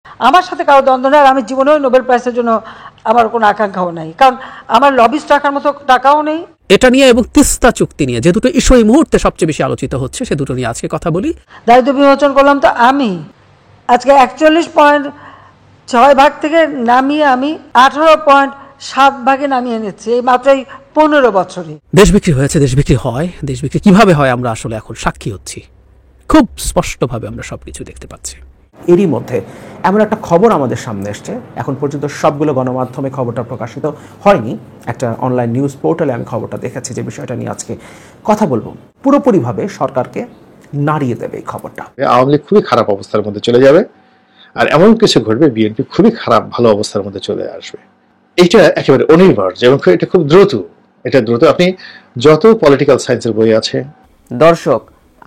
আমার সাথে কারো দ্বন্দ্ব নেই, আর আমি জীবনেও নোবেল প্রাইজের জন্য আমার কোনো আকাঙ্ক্ষাও নাই, কারণ আমার লবিস্ট রাখার মতো টাকাও নেই। এটা নিয়ে এবং তিস্তা চুক্তি নিয়ে যে দুটো ইস্যু এই মুহূর্তে সবচেয়ে বেশি আলোচিত হচ্ছে, সে দুটো নিয়ে আজকে কথা বলি। দারিদ্র বিমোচন করলাম তো আমি আজকে 41.6 ভাগ থেকে নামিয়ে আমি 18.7 ভাগে নামিয়ে এনেছি এই মাত্র 15 বছরে। দেশ বিক্রি হয়েছে, দেশ বিক্রি হয়, দেশ বিক্রি কিভাবে হয় আমরা আসলে এখন সাক্ষী হচ্ছি, খুব স্পষ্টভাবে আমরা সবকিছু দেখতে পাচ্ছি। এরই মধ্যে এমন একটা খবর আমাদের সামনে এসছে, এখন পর্যন্ত সবগুলো গণমাধ্যমে খবরটা প্রকাশিত হয়নি, একটা অনলাইন নিউজ পোর্টালে আমি খবরটা দেখেছি, যে বিষয়টা নিয়ে আজকে কথা বলবো। পুরোপুরিভাবে সরকারকে নাড়িয়ে দেবে এই খবরটা। আওয়ামী লীগ খুবই খারাপ অবস্থার মধ্যে চলে যাবে, আর এমন কিছু ঘটবে বিএনপি খুবই খারাপ ভালো অবস্থার মধ্যে চলে আসবে। এটা একেবারে অনিবার্য এবং এটা খুব দ্রুত। এটা দ্রুত। আপনি যত পলিটিক্যাল সায়েন্সের বই আছে। দর্শক,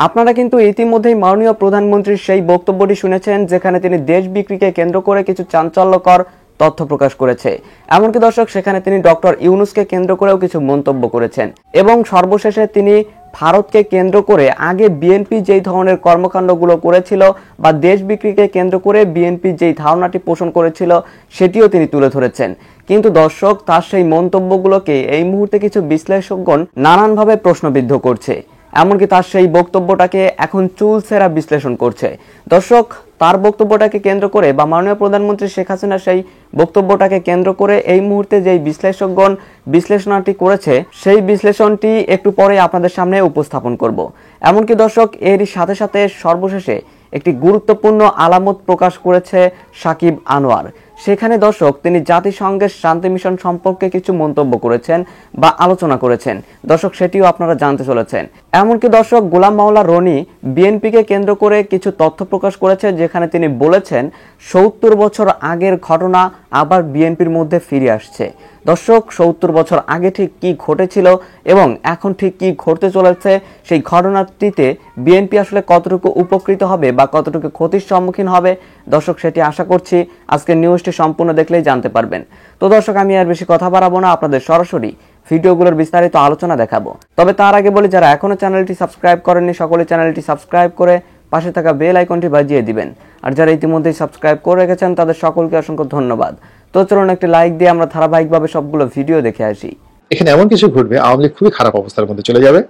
আপনারা কিন্তু ইতিমধ্যেই মাননীয় প্রধানমন্ত্রীর সেই বক্তব্যটি শুনেছেন, যেখানে তিনি দেশ বিক্রিকে কেন্দ্র করে কিছু চাঞ্চল্যকর তথ্য প্রকাশ করেছে। এমনকি দর্শক, সেখানে তিনি ডক্টর ইউনূসকে কেন্দ্র করেও কিছু মন্তব্য করেছেন, এবং সর্বশেষে তিনি ভারতকে কেন্দ্র করে আগে বিএনপি যেই ধরনের কর্মকাণ্ডগুলো করেছিল বা দেশ বিক্রিকে কেন্দ্র করে বিএনপি যেই ধারণাটি পোষণ করেছিল সেটিও তিনি তুলে ধরেছেন। কিন্তু দর্শক, তার সেই মন্তব্যগুলোকে এই মুহূর্তে কিছু বিশ্লেষকগণ নানানভাবে প্রশ্নবিদ্ধ করছে, এমনকি তার সেই বক্তব্যটাকে এখন চুলচেরা বিশ্লেষণ করছে। দর্শক, তার বক্তব্যটাকে কেন্দ্র করে বা মাননীয় প্রধানমন্ত্রী শেখ হাসিনার সেই বক্তব্যটাকে কেন্দ্র করে এই মুহূর্তে যেই বিশ্লেষকগণ বিশ্লেষণটি করেছে, সেই বিশ্লেষণটি একটু পরে আপনাদের সামনে উপস্থাপন করব। এমনকি দর্শক, এরই সাথে সাথে সর্বশেষে একটি গুরুত্বপূর্ণ আলামত প্রকাশ করেছে সাকিব আনোয়ার। সেখানে দর্শক, তিনি জাতিসংঘের শান্তি মিশন সম্পর্কে কিছু মন্তব্য করেছেন বা আলোচনা করেছেন। দর্শক, সেটিও আপনারা জানতে চলেছেন। এমনকি দর্শক, গোলাম মাওলা রনি বিএনপিকে কেন্দ্র করে কিছু তথ্য প্রকাশ করেছে, যেখানে তিনি বলেছেন ৭০ বছর আগের ঘটনা আবার বিএনপির মধ্যে ফিরে আসছে। দর্শক, ৭০ বছর আগে ঠিক কি ঘটেছিল এবং এখন ঠিক কি ঘটতে চলেছে, সেই ঘটনাটিতে বিএনপি আসলে কতটুকু উপকৃত হবে বা কতটুকু ক্ষতির সম্মুখীন হবে, দর্শক সেটি আশা করছি আজকের নিউজটি সম্পূর্ণ দেখলেই জানতে পারবেন। তো দর্শক, আমি আর বেশি কথা বাড়াবো না, আপনাদের সরাসরি ভিডিওগুলোর বিস্তারিত আলোচনা দেখাবো। তবে তার আগে বলি, যারা এখনো চ্যানেলটি সাবস্ক্রাইব করেননি সকলে চ্যানেলটি সাবস্ক্রাইব করে পাশে থাকা বেল আইকনটি বাজিয়ে দিবেন, আর যারা ইতিমধ্যেই সাবস্ক্রাইব করে রেখেছেন তাদের সকলকে অসংখ্য ধন্যবাদ। তো চলুন একটি লাইক দিয়ে আমরা ধারাবাহিকভাবে সবগুলো ভিডিও দেখে আসি। এখানে এমন কিছু ঘটবে আওয়ামী লীগ খুবই খারাপ অবস্থার মধ্যে চলে যাবে,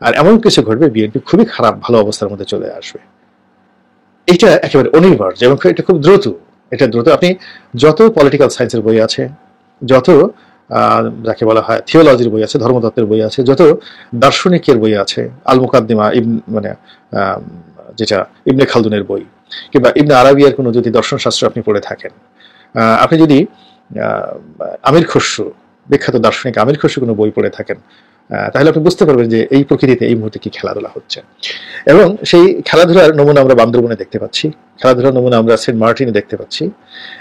আর এমন কিছু ঘটবে বিএনপি খুবই খারাপ ভালো অবস্থার মধ্যে চলে আসবে। এটা একেবারে অনিবার্য এবং এটা খুব দ্রুত। এটা দ্রুত। আপনি যত পলিটিক্যাল সায়েন্সের বই আছে, যত যাকে বলা হয় থিওলজির বই আছে, ধর্মতত্ত্বের বই আছে, যত দার্শনিকের বই আছে, আল মুকাদ্দিমা মানে যেটা ইবনে খালদুনের বই, কিংবা ইবনে আরাবিয়ার কোনো যদি দর্শন শাস্ত্র আপনি পড়ে থাকেন, আপনি যদি আমির খসরু, বিখ্যাত দার্শনিক আমির খসরু কোনো বই পড়ে থাকেন, তাহলে আপনি বুঝতে পারবেন যে এই প্রকৃতিতে এই মুহূর্তে কি খেলাধুলা হচ্ছে। এবং সেই খেলাধুলার নমুনা আমরা বান্দরবনে দেখতে পাচ্ছি, খেলাধুলার নমুনা আমরা সেন্ট মার্টিনে দেখতে পাচ্ছি,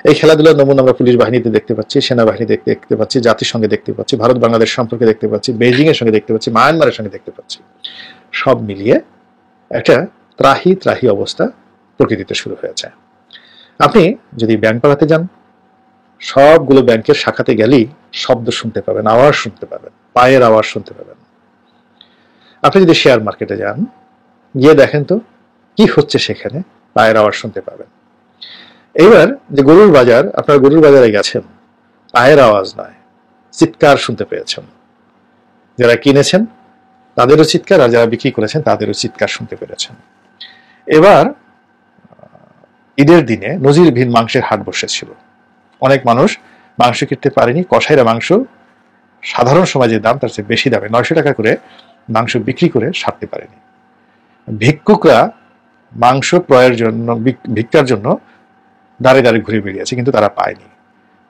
এই খেলাধুলার নমুনা আমরা পুলিশ বাহিনীতে দেখতে পাচ্ছি, সেনাবাহিনী দেখতে পাচ্ছি, জাতিসংঘে দেখতে পাচ্ছি, ভারত বাংলাদেশ সম্পর্কে দেখতে পাচ্ছি, বেইজিং এর সঙ্গে দেখতে পাচ্ছি, মায়ানমারের সঙ্গে দেখতে পাচ্ছি। সব মিলিয়ে একটা ত্রাহি ত্রাহি অবস্থা প্রকৃতিতে শুরু হয়েছে। আপনি যদি ব্যাংক পালাতে যান, সবগুলো ব্যাংকের শাখাতে গেলেই শব্দ শুনতে পাবেন, আওয়াজ শুনতে পাবেন, পায়ের আওয়াজ শুনতে পাবেন। আপনি যদি শেয়ার মার্কেটে যান, গিয়ে দেখেন তো কি হচ্ছে, সেখানে পায়ের আওয়াজ শুনতে পাবেন। এবার যে গরুর বাজার, আপনার গরুর বাজারে গেছেন, পায়ের আওয়াজ নয়, চিৎকার শুনতে পেয়েছেন। যারা কিনেছেন তাদেরও চিৎকার, আর যারা বিক্রি করেছেন তাদেরও চিৎকার শুনতে পেরেছেন। এবার ঈদের দিনে নজিরবিহীন মাংসের হাট বসেছিল। অনেক মানুষ মাংস কিনতে পারেনি, কসাইরা মাংস সাধারণ সময় যে দাম তার চেয়ে বেশি দামে 900 টাকা করে মাংস বিক্রি করে সারতে পারেনি। ভিক্ষুকরা মাংস ক্রয়ের জন্য, ভিক্ষার জন্য দাঁড়ে দাঁড়ে ঘুরে বেরিয়েছে, কিন্তু তারা পায়নি।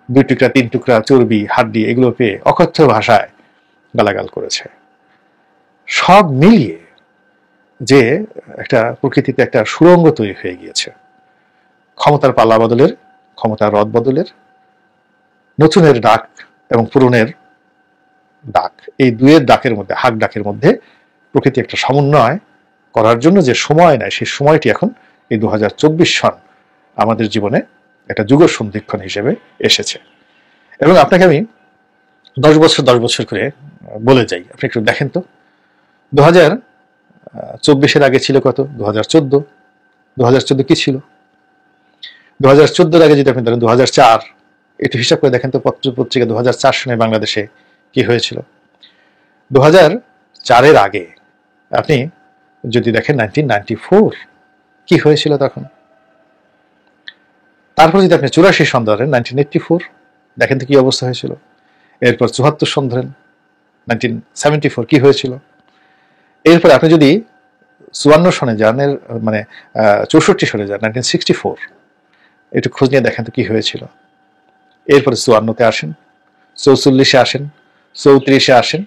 2 টুকরা 3 টুকরা চর্বি, হাড্ডি এগুলো পেয়ে অকথ্য ভাষায় গালাগাল করেছে। সব মিলিয়ে যে একটা প্রকৃতিতে একটা সুরঙ্গ তৈরি হয়ে গিয়েছে, ক্ষমতার পাল্লা বদলের, ক্ষমতার রদ বদলের, নতুনের ডাক এবং পুরনের ডাক, এই দুয়ের ডাকের মধ্যে, হাক ডাকের মধ্যে প্রকৃতি একটা সমন্বয় করার জন্য যে সময় নেয়, সেই সময়টি এখন এই 2024 সন আমাদের জীবনে একটা যুগ সন্ধিক্ষণ হিসেবে এসেছে। এবং আপনাকে আমি 10 বছর করে বলে যাই, আপনি একটু দেখেন তো 2024 আগে ছিল কত, 2014 কি ছিল? 2014 আগে যদি আপনি ধরেন 2004, একটু হিসাব করে দেখেন তো পত্র পত্রিকা 2004 সনে বাংলাদেশে কি হয়েছিল। 2004 আগে আপনি যদি দেখেন 1994 কি হয়েছিল তখন। তারপর যদি আপনি 84 সন ধরেন 1984, দেখেন তো কি অবস্থা হয়েছিল। এরপর 74 সন ধরেন 1974 কি হয়েছিল। এরপর আপনি যদি 54 সনে যান, মানে 64 সনে যান 1964, একটু খোঁজ নিয়ে দেখেন তো কি হয়েছিল। এরপরে 54-তে আসেন, 44-এ আসেন, 34-এ আসেন,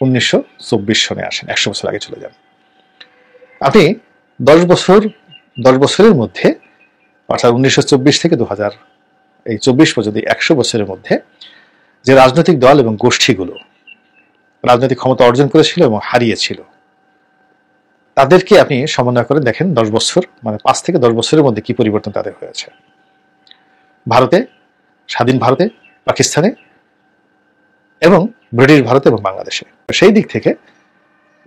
1924 সনে আসেন, 100 বছর আগে চলে যান। আপনি 10 বছরের মধ্যে, অর্থাৎ 1924 থেকে 2024 পর্যন্ত 100 বছরের মধ্যে যে রাজনৈতিক দল এবং গোষ্ঠীগুলো রাজনৈতিক ক্ষমতা অর্জন করেছিল এবং হারিয়েছিল, তাদেরকে আপনি সমন্বয় করে দেখেন 10 বছর, মানে 5 থেকে 10 বছরের মধ্যে কি পরিবর্তন তাদের হয়েছে। ভারতে, স্বাধীন ভারতে, পাকিস্তানে এবং ব্রিটিশ ভারতে এবং বাংলাদেশে। সেই দিক থেকে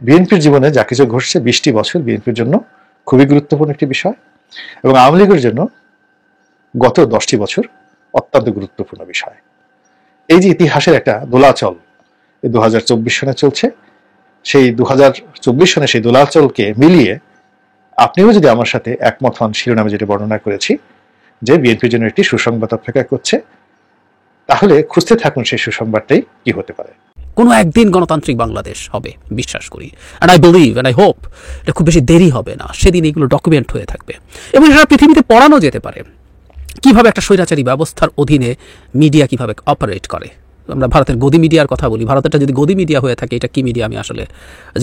বিএনপির জীবনে যা কিছু ঘটছে, 20টি বছর বিএনপির জন্য খুবই গুরুত্বপূর্ণ একটি বিষয়, এবং আওয়ামী লীগের জন্য গত 10টি বছর অত্যন্ত গুরুত্বপূর্ণ বিষয়। এই যে ইতিহাসের একটা দোলাচল 2024 সনে চলছে, সেই 2024 সনে সেই দোলাচলকে মিলিয়ে আপনিও যদি আমার সাথে একমত হন শিরোনামে যেটা বর্ণনা করেছি, যে বিএনপির জন্য একটি সুসংবাদ অপেক্ষা করছে, তাহলে খুঁজতে থাকুন সেই সুসংবাদটাই কি হতে পারে। কোনো একদিন গণতান্ত্রিক বাংলাদেশ হবে, বিশ্বাস করি, and I believe and I hope এটা খুব বেশি দেরি হবে না, সেদিন এগুলো ডকুমেন্ট হয়ে থাকবে এবং সারা পৃথিবীতে পড়ানো যেতে পারে কিভাবে একটা স্বৈরাচারী ব্যবস্থার অধীনে মিডিয়া কিভাবে অপারেট করে। আমরা ভারতের গদি মিডিয়ার কথা বলি, ভারতেরটা যদি গদি মিডিয়া হয়ে থাকে, এটা কি মিডিয়া আমি আসলে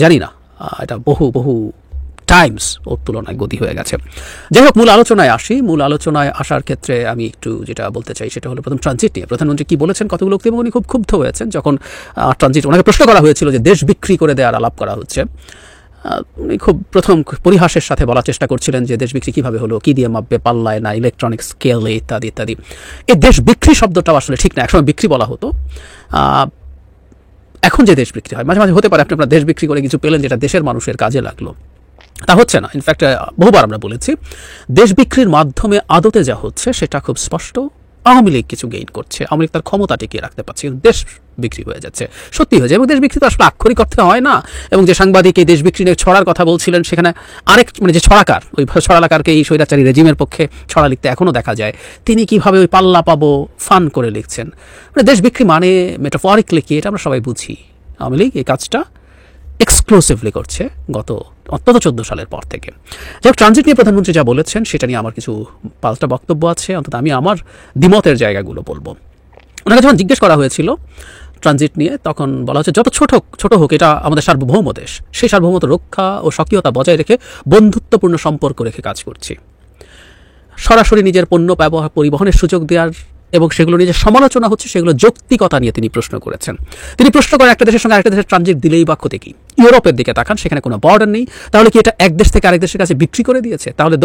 জানি না, এটা বহু টাইমস ওর তুলনায় গদি হয়ে গেছে। যাই হোক, মূল আলোচনায় আসি। মূল আলোচনায় আসার ক্ষেত্রে আমি একটু যেটা বলতে চাই সেটা হলো প্রথম ট্রানজিট নিয়ে। প্রধানমন্ত্রী কি বলেছেন কতগুলো, এবং উনি খুব ক্ষুব্ধ হয়েছেন যখন ট্রানজিট, ওনাকে প্রশ্ন করা হয়েছিল যে দেশ বিক্রি করে দেওয়ার আলাপ করা হচ্ছে। উনি খুব প্রথম পরিহাসের সাথে বলার চেষ্টা করছিলেন যে দেশ বিক্রি কীভাবে হলো, কী দিয়ে মাপবে, পাল্লায় না ইলেকট্রনিক স্কেলে, ইত্যাদি ইত্যাদি। এই দেশ বিক্রি শব্দটাও আসলে ঠিক না, একসময় বিক্রি বলা হতো। এখন যে দেশ বিক্রি হয়, মাঝে মাঝে হতে পারে আপনি আপনার দেশ বিক্রি করে কিছু পেলেন যেটা দেশের মানুষের কাজে লাগলো, তা হচ্ছে না। ইনফ্যাক্ট বহুবার আমরা বলেছি, দেশ বিক্রির মাধ্যমে আদতে যা হচ্ছে সেটা খুব স্পষ্ট। আওয়ামী লীগ কিছু গেইন করছে, আওয়ামী লীগ তার ক্ষমতা টিকিয়ে রাখতে পারছে, কিন্তু দেশ বিক্রি হয়ে যাচ্ছে, সত্যি হয়ে যায়। এবং দেশ বিক্রি তো আসলে আক্ষরিক অর্থে হয় না। এবং যে সাংবাদিক এই দেশ বিক্রি নিয়ে ছড়ার কথা বলছিলেন, সেখানে আরেক মানে যে ছড়াকার, ওই ছড়ালাকারকে এই স্বৈরাচারী রেজিমের পক্ষে ছড়া লিখতে এখনও দেখা যায়, তিনি কিভাবে ওই পাল্লা পাবো ফান করে লিখছেন। মানে দেশ বিক্রি মানে মেটাফরিক্যালি কি, এটা আমরা সবাই বুঝি। আওয়ামী লীগ এই কাজটা এক্সক্লুসিভলি করছে গত অন্তত 14 সালের পর থেকে। যাই হোক, ট্রানজিট নিয়ে প্রধানমন্ত্রী যা বলেছেন সেটা নিয়ে আমার কিছু পাল্টা বক্তব্য আছে, অন্তত আমি আমার দ্বিমতের জায়গাগুলো বলবো। ওনাকে যখন জিজ্ঞেস করা হয়েছিল ট্রানজিট নিয়ে, তখন বলা হচ্ছে যত ছোট হোক এটা আমাদের সার্বভৌম দেশ, সেই সার্বভৌমত্ব রক্ষা ও স্বকীয়তা বজায় রেখে বন্ধুত্বপূর্ণ সম্পর্ক রেখে কাজ করছি। সরাসরি নিজের পণ্য পরিবহনের সুযোগ দেওয়ার এবং সেগুলো নিয়ে যে সমালোচনা হচ্ছে সেগুলো যৌক্তিকতা নিয়ে তিনি প্রশ্ন করেছেন। তিনি প্রশ্ন করেন একটা দেশের সঙ্গে আরেকটা দেশের ট্রানজিট দিলেই বা ক্ষতি কি? ইউরোপের দিকে তাকান, সেখানে কোনো বর্ডার নেই, তাহলে কি এটা এক দেশ থেকে আরেক দেশের কাছে বিক্রি করে দিয়েছে? তাহলে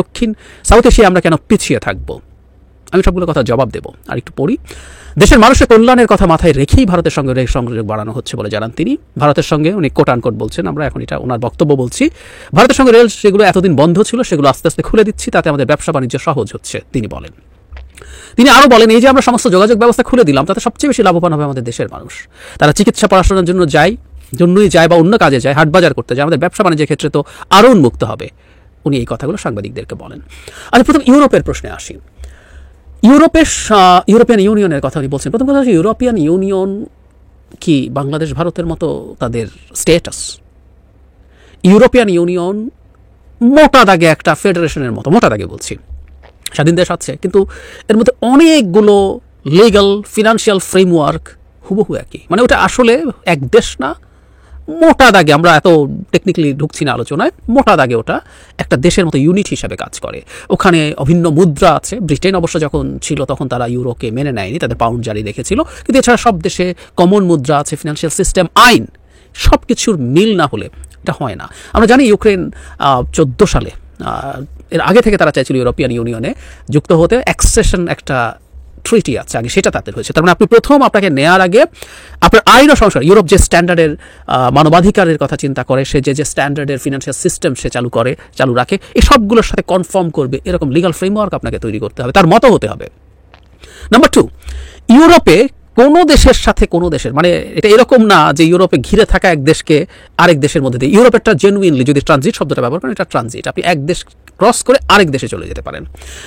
সাউথ এশিয়া আমরা কেন পিছিয়ে থাকবো? আমি সবগুলো কথা জবাব দেবো। আর একটু পড়ি। দেশের মানুষের কল্যাণের কথা মাথায় রেখেই ভারতের সঙ্গে রেল সংযোগ বাড়ানো হচ্ছে বলে জানান তিনি। ভারতের সঙ্গে উনি কোট আনকোট বলছেন, আমরা এখন এটা ওনার বক্তব্য বলছি, ভারতের সঙ্গে রেল যেগুলো এতদিন বন্ধ ছিল সেগুলো আস্তে আস্তে খুলে দিচ্ছি, তাতে আমাদের ব্যবসা বাণিজ্য সহজ হচ্ছে তিনি বলেন। তিনি আরও বলেন, এই যে আমরা সমস্ত যোগাযোগ ব্যবস্থা খুলে দিলাম, তাতে সবচেয়ে বেশি লাভবান হবে আমাদের দেশের মানুষ। তারা চিকিৎসা পড়াশোনার জন্যই যায় বা অন্য কাজে যায়, হাট বাজার করতে যায়, আমাদের ব্যবসা বাণিজ্যের ক্ষেত্রে তো আরও উন্মুক্ত হবে। উনি এই কথাগুলো সাংবাদিকদেরকে বলেন। আচ্ছা, প্রথম ইউরোপের প্রশ্নে আসি। ইউরোপিয়ান ইউনিয়নের কথা উনি বলছেন। প্রথম কথা হচ্ছে, ইউরোপিয়ান ইউনিয়ন কি বাংলাদেশ ভারতের মতো তাদের স্ট্যাটাস? ইউরোপিয়ান ইউনিয়ন মোটা দাগে একটা ফেডারেশনের মতো, মোটা দাগে বলছি, স্বাধীন দেশ আছে, কিন্তু এর মধ্যে অনেকগুলো লিগ্যাল ফিনান্সিয়াল ফ্রেমওয়ার্ক হুবহু একই। মানে ওটা আসলে এক দেশ না, মোটা দাগে, আমরা এত টেকনিক্যালি ঢুকছি না আলোচনায়, মোটা দাগে ওটা একটা দেশের মতো ইউনিট হিসাবে কাজ করে। ওখানে অভিন্ন মুদ্রা আছে। ব্রিটেন অবশ্য যখন ছিল তখন তারা ইউরোকে মেনে নেয়নি, তাদের পাউন্ড জারি রেখেছিল, কিন্তু এছাড়া সব দেশে কমন মুদ্রা আছে, ফিনান্সিয়াল সিস্টেম, আইন, সব কিছুর মিল না হলে এটা হয় না। আমরা জানি ইউক্রেন 14 সালে, এর আগে থেকে তারা চাইছিল ইউরোপিয়ান ইউনিয়নে যুক্ত হতে, অ্যাক্সেশন একটা ট্রিটি আছে আগে, সেটা তাদের হয়েছে। তার মানে আপনি প্রথম আপনাকে নেয়ার আগে আপনার আইনও সংস্কার, ইউরোপ যে স্ট্যান্ডার্ডের মানবাধিকারের কথা চিন্তা করে, সে যে স্ট্যান্ডার্ডের ফিনান্সিয়াল সিস্টেম সে চালু রাখে, এই সবগুলোর সাথে কনফার্ম করবে এরকম লিগাল ফ্রেমওয়ার্ক আপনাকে তৈরি করতে হবে, তার মতো হতে হবে। নাম্বার 2, ইউরোপে কোনো দেশের সাথে কোনো দেশের, মানে এটা এরকম না যে ইউরোপে ঘিরে থাকা এক দেশকে আরেক দেশের মধ্যে দিয়ে, ইউরোপেরটা জেনুইনলি যদি ট্রানজিট শব্দটা ব্যবহার করেন, এটা ট্রানজিট, আপনি এক দেশ ক্রস করে আরেক দেশে চলে যেতে পারেন।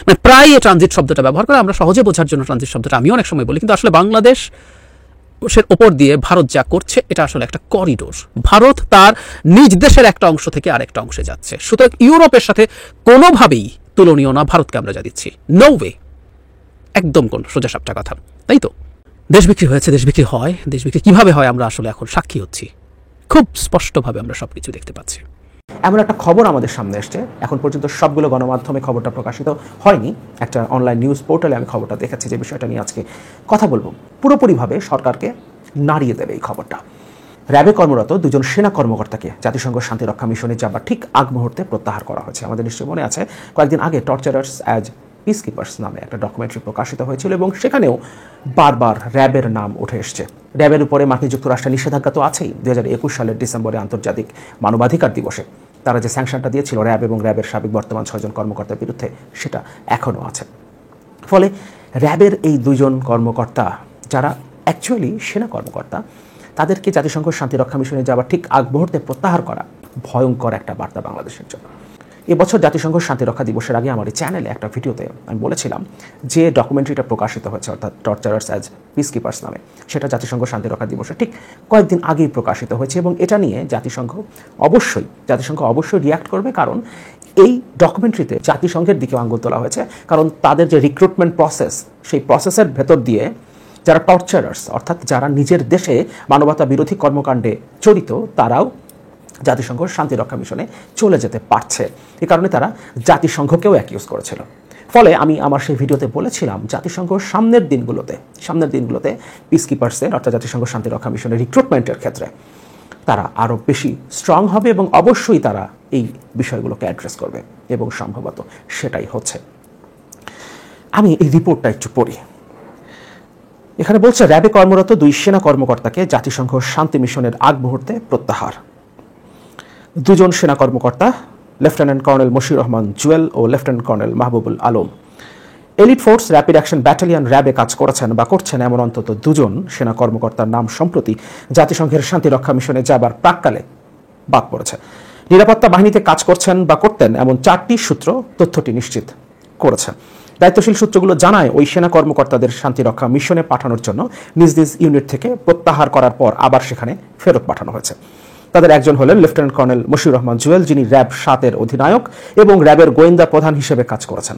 মানে প্রায় এই ট্রানজিট শব্দটা ব্যবহার করে, আমরা সহজে বোঝার জন্য ট্রানজিট শব্দটা আমি অনেক সময় বলি, কিন্তু আসলে বাংলাদেশের ওপর দিয়ে ভারত যা করছে এটা আসলে একটা করিডোর। ভারত তার নিজ দেশের একটা অংশ থেকে আরেকটা অংশে যাচ্ছে, সুতরাং ইউরোপের সাথে কোনোভাবেই তুলনীয় না ভারতকে আমরা যা দিচ্ছি, নো ওয়ে, একদম কোন সোজা সাপটা কথা, তাই তো? দেশ বিক্রি হয়েছে, দেশ বিক্রি হয়, দেশ বিক্রি কীভাবে হয় আমরা আসলে এখন সাক্ষী হচ্ছি, খুব স্পষ্টভাবে আমরা সব কিছু দেখতে পাচ্ছি। এমন একটা খবর আমাদের সামনে এসছে, এখন পর্যন্ত সবগুলো গণমাধ্যমে খবরটা প্রকাশিত হয়নি, একটা অনলাইন নিউজ পোর্টালে আমি খবরটা দেখেছি, যে বিষয়টা নিয়ে আজকে কথা বলবো। পুরোপুরিভাবে সরকারকে নাড়িয়ে দেবে এই খবরটা। র্যাবে কর্মরত 2জন সেনা কর্মকর্তাকে জাতিসংঘ শান্তিরক্ষা মিশনে যাবার ঠিক আগ মুহূর্তে প্রত্যাহার করা হয়েছে। আমাদের নিশ্চয়ই মনে আছে, কয়েকদিন আগে টর্চারার্স অ্যাজ পিস কিপার্স নামে একটা ডকুমেন্টারি প্রকাশিত হয়েছিল, এবং সেখানেও বারবার র্যাবের নাম উঠে এসছে। র্যাবের উপরে মার্কিন যুক্তরাষ্ট্রের নিষেধাজ্ঞা তো আছেই। 2021 সালের ডিসেম্বরে আন্তর্জাতিক মানবাধিকার দিবসে তারা যে স্যাংশনটা দিয়েছিল র্যাব এবং র্যাবের সাবেক বর্তমান 6 জন কর্মকর্তার বিরুদ্ধে, সেটা এখনও আছে। ফলে র্যাবের এই 2জন কর্মকর্তা, যারা অ্যাকচুয়ালি সেনা কর্মকর্তা, তাদেরকে জাতিসংঘ শান্তিরক্ষা মিশনে যাওয়ার ঠিক আগ মুহূর্তে প্রত্যাহার করা ভয়ঙ্কর একটা বার্তা বাংলাদেশের জন্য। এবছর জাতিসংঘ শান্তিরক্ষা দিবসের আগে আমার এই চ্যানেলে একটা ভিডিওতে আমি বলেছিলাম যে ডকুমেন্টারিটা প্রকাশিত হয়েছে, অর্থাৎ টর্চারার্স অ্যাজ পিস কিপার্স নামে, সেটা জাতিসংঘ শান্তিরক্ষা দিবসের ঠিক কয়েকদিন আগেই প্রকাশিত হয়েছে, এবং এটা নিয়ে জাতিসংঘ অবশ্যই রিয়্যাক্ট করবে, কারণ এই ডকুমেন্টারিতে জাতিসংঘের দিকে আঙুল তোলা হয়েছে। কারণ তাদের যে রিক্রুটমেন্ট প্রসেস, সেই প্রসেসের ভেতর দিয়ে যারা টর্চারার্স, অর্থাৎ যারা নিজের দেশে মানবতা বিরোধী কর্মকাণ্ডে জড়িত, তারাও জাতিসংঘ শান্তিরক্ষা মিশনে চলে যেতে পারছে। এই কারণে তারা জাতিসংঘকেও অ্যাকিউজ করেছিল। ফলে আমি আমার সেই ভিডিওতে বলেছিলাম, জাতিসংঘ সামনের দিনগুলোতে পিস কিপার্সের, অর্থাৎ জাতিসংঘ শান্তিরক্ষা মিশনের রিক্রুটমেন্টের ক্ষেত্রে তারা আরও বেশি স্ট্রং হবে, এবং অবশ্যই তারা এই বিষয়গুলোকে অ্যাড্রেস করবে, এবং সম্ভবত সেটাই হচ্ছে। আমি এই রিপোর্টটা একটু পড়ি। এখানে বলছে, র্যাবে কর্মরত 2 সেনা কর্মকর্তাকে জাতিসংঘ শান্তি মিশনের আগ মুহূর্তে প্রত্যাহার। 2জন সেনা কর্মকর্তা, লেফটেন্যান্ট কর্নেল মশিউর রহমান জুয়েল ও lieutenant colonel Mahbubul Alam, elite force rapid action battalion র্যাবে কাজ করেছেন বা করছেন এমন অন্তত 2জন সেনা কর্মকর্তার নাম সম্প্রতি জাতিসংঘের শান্তিরক্ষা মিশনে যাবার প্রাক্কালে বাদ পড়েছে। নিরাপত্তা বাহিনীতে কাজ করছেন বা করতেন এমন 4টি সূত্র তথ্যটি নিশ্চিত করেছে। দায়িত্বশীল সূত্রগুলো জানায়, ওই সেনা কর্মকর্তাদের শান্তিরক্ষা মিশনে পাঠানোর জন্য নিজ নিজ ইউনিট থেকে প্রত্যাহার করার পর আবার সেখানে ফেরত পাঠানো হয়েছে। তাদের একজন হলেন লেফটেন্যান্ট কর্নেল মশিউর রহমান জুয়েল, যিনি র্যাব 7-এর অধিনায়ক এবং র্যাবের গোয়েন্দা প্রধান হিসেবে কাজ করেছেন।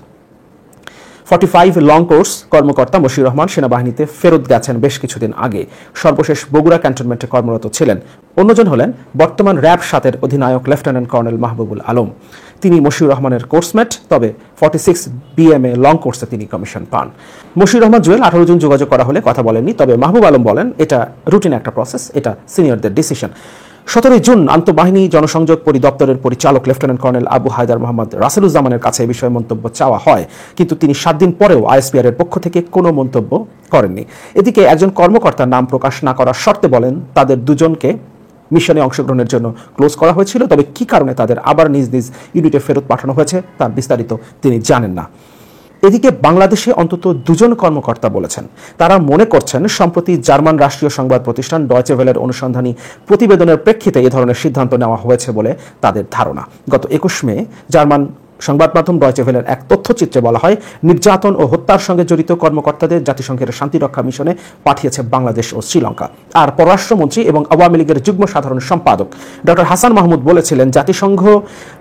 45 লং কোর্স কর্মকর্তা মশিউর রহমান সেনাবাহিনীতে ফেরত গেছেন বেশ কিছুদিন আগে, সর্বশেষ বগুড়া ক্যান্টনমেন্টে কর্মরত ছিলেন। অন্যজন হলেন বর্তমান র্যাব 7-এর অধিনায়ক লেফটেন্যান্ট কর্নেল মাহবুবুল আলম। তিনি মশিউর রহমানের কোর্সমেট, তবে 46 BMA লং কোর্সে তিনি কমিশন পান। মশিউর রহমান জুয়েল 18 জুন যোগাযোগ করা হলে কথা বলেননি, তবে মাহবুব আলম বলেন এটা রুটিন একটা প্রসেস, এটা সিনিয়রদের ডিসিশন। 17 জুন আন্তঃবাহিনী জনসংযোগ পরিদপ্তরের পরিচালক লেফটেন্যান্ট কর্নেল আবু হায়দার মোহাম্মদ রাসেলুজ্জামানের কাছে এই বিষয়ে মন্তব্য চাওয়া হয়, কিন্তু তিনি 7 দিন পরেও ISPR এর পক্ষ থেকে কোনো মন্তব্য করেননি। এদিকে একজন কর্মকর্তার নাম প্রকাশ না করার শর্তে বলেন, তাদের 2জনকে মিশনে অংশগ্রহণের জন্য ক্লোজ করা হয়েছিল, তবে কি কারণে তাদের আবার নিজ নিজ ইউনিটে ফেরত পাঠানো হয়েছে তার বিস্তারিত তিনি জানেন না। এদিকে বাংলাদেশে অন্তত 2জন কর্মকর্তা বলেছেন, তারা মনে করছেন সম্প্রতি জার্মান রাষ্ট্রীয় সংবাদ প্রতিষ্ঠান ডয়চে ভেলের অনুসন্ধানী প্রতিবেদনের প্রেক্ষিতে এ ধরনের সিদ্ধান্ত নেওয়া হয়েছে বলে তাদের ধারণা। গত 21 মে জার্মান সংবাদ মাধ্যম ডয়চে ভেলের এক তথ্যচিত্রে বলা হয়, নির্যাতন ও হত্যার সঙ্গে জড়িত কর্মকর্তাদের জাতিসংঘের শান্তিরক্ষা মিশনে পাঠিয়েছে বাংলাদেশ ও শ্রীলঙ্কা। আর পররাষ্ট্রমন্ত্রী এবং আওয়ামী লীগের যুগ্ম সাধারণ সম্পাদক ডক্টর হাসান মাহমুদ বলেছিলেন, জাতিসংঘ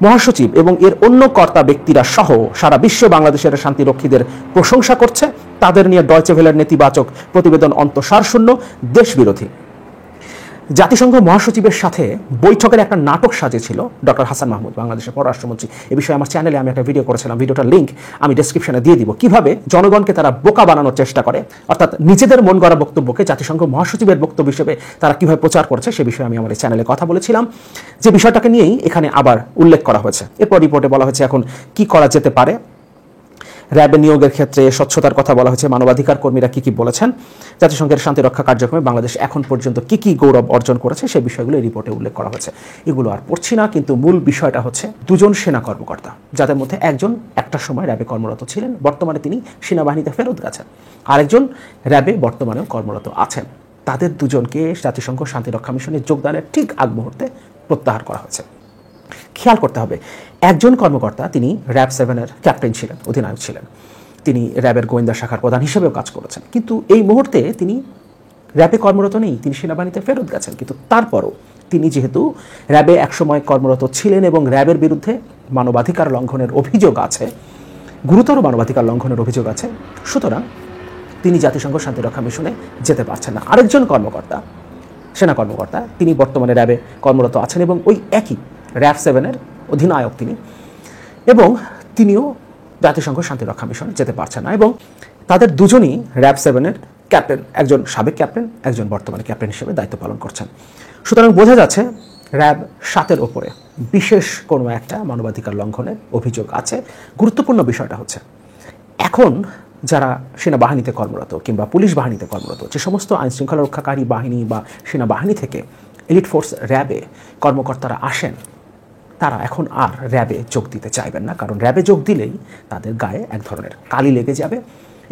মহাসচিব এবং এর অন্য কর্তা ব্যক্তিরা সহ সারা বিশ্ব বাংলাদেশের শান্তিরক্ষীদের প্রশংসা করছে। তাদের নিয়ে ডয়চে ভেলের নেতিবাচক প্রতিবেদন অন্তঃসারশূন্য, দেশবিরোধী। জাতিসংঘ মহাসচিবের সাথে বৈঠকের একটা নাটক সাজিয়েছিল ডক্টর হাসান মাহমুদ, বাংলাদেশের পররাষ্ট্রমন্ত্রী। এ বিষয়ে আমার চ্যানেলে আমি একটা ভিডিও করেছিলাম, ভিডিওটার লিঙ্ক আমি ডেসক্রিপশনে দিয়ে দিব। কিভাবে জনগণকে তারা বোকা বানানোর চেষ্টা করে, অর্থাৎ নিজেদের মন গড়া বক্তব্যকে জাতিসংঘ মহাসচিবের বক্তব্য হিসেবে তারা কিভাবে প্রচার করছে, সে বিষয়ে আমি আমার এই চ্যানেলে কথা বলেছিলাম, যে বিষয়টাকে নিয়েই এখানে আবার উল্লেখ করা হয়েছে। এরপর রিপোর্টে বলা হয়েছে এখন কি করা যেতে পারে। র্যাবে নিয়োগের ক্ষেত্রে স্বচ্ছতার কথা বলা হয়েছে, মানবাধিকার কর্মীরা কি কি বলেছেন, জাতিসংঘের শান্তিরক্ষা কার্যক্রমে বাংলাদেশ এখন পর্যন্ত কি কি গৌরব অর্জন করেছে সেই বিষয়গুলো এই রিপোর্টে উল্লেখ করা হয়েছে। এগুলো আর পড়ছি না, কিন্তু মূল বিষয়টা হচ্ছে দুজন সেনা কর্মকর্তা, যাদের মধ্যে একজন একটা সময় র্যাবে কর্মরত ছিলেন, বর্তমানে তিনি সেনাবাহিনীতে ফেরত গেছেন, আরেকজন র্যাবে বর্তমানেও কর্মরত আছেন। তাদের দুজনকে জাতিসংঘ শান্তিরক্ষা মিশনে যোগদানের ঠিক আগ মুহূর্তে প্রত্যাহার করা হয়েছে। খেয়াল করতে হবে, একজন কর্মকর্তা তিনি র্যাব 7-এর ক্যাপ্টেন ছিলেন, অধিনায়ক ছিলেন, তিনি র্যাবের গোয়েন্দা শাখার প্রধান হিসেবেও কাজ করেছেন, কিন্তু এই মুহূর্তে তিনি র্যাবে কর্মরত নেই, তিনি সেনাবাহিনীতে ফেরত গেছেন। কিন্তু তারপরও তিনি যেহেতু র্যাবে একসময় কর্মরত ছিলেন এবং র্যাবের বিরুদ্ধে মানবাধিকার লঙ্ঘনের অভিযোগ আছে, গুরুতর মানবাধিকার লঙ্ঘনের অভিযোগ আছে, সুতরাং তিনি জাতিসংঘ শান্তিরক্ষা মিশনে যেতে পারছেন না। আরেকজন কর্মকর্তা, সেনা কর্মকর্তা, তিনি বর্তমানে র্যাবে কর্মরত আছেন এবং ওই একই র্যাব 7-এর অধিনায়ক তিনি, এবং তিনিও জাতিসংঘ শান্তিরক্ষা মিশনে যেতে পারছেন না, এবং তাদের দুজনই র্যাব 7-এর ক্যাপ্টেন, একজন সাবেক ক্যাপ্টেন, একজন বর্তমানে ক্যাপ্টেন হিসেবে দায়িত্ব পালন করছেন। সুতরাং বোঝা যাচ্ছে র্যাব 7-এর ওপরে বিশেষ কোনো একটা মানবাধিকার লঙ্ঘনের অভিযোগ আছে। গুরুত্বপূর্ণ বিষয়টা হচ্ছে, এখন যারা সেনাবাহিনীতে কর্মরত কিংবা পুলিশ বাহিনীতে কর্মরত, যে সমস্ত আইনশৃঙ্খলা রক্ষাকারী বাহিনী বা সেনাবাহিনী থেকে এলিট ফোর্স র্যাবে কর্মকর্তারা আসেন, তারা এখন আর র্যাবে যোগ দিতে চাইবেন না, কারণ র্যাবে যোগ দিলেই তাদের গায়ে এক ধরনের কালি লেগে যাবে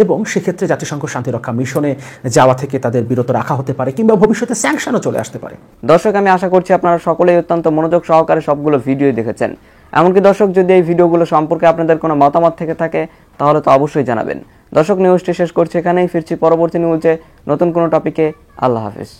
এবং সেক্ষেত্রে জাতিসংঘ শান্তিরক্ষা মিশনে যাওয়া থেকে তাদের বিরত রাখা হতে পারে কিংবা ভবিষ্যতে স্যাংশনও চলে আসতে পারে। দর্শক, আমি আশা করছি আপনারা সকলেই অত্যন্ত মনোযোগ সহকারে সবগুলো ভিডিও দেখেছেন। এমনকি দর্শক, যদি এই ভিডিওগুলো সম্পর্কে আপনাদের কোনো মতামত থেকে থাকে তাহলে তো অবশ্যই জানাবেন। দর্শক, নিউজটি শেষ করছি এখানেই, ফিরছি পরবর্তী নিউজে নতুন কোনো টপিকে। আল্লাহ হাফিজ।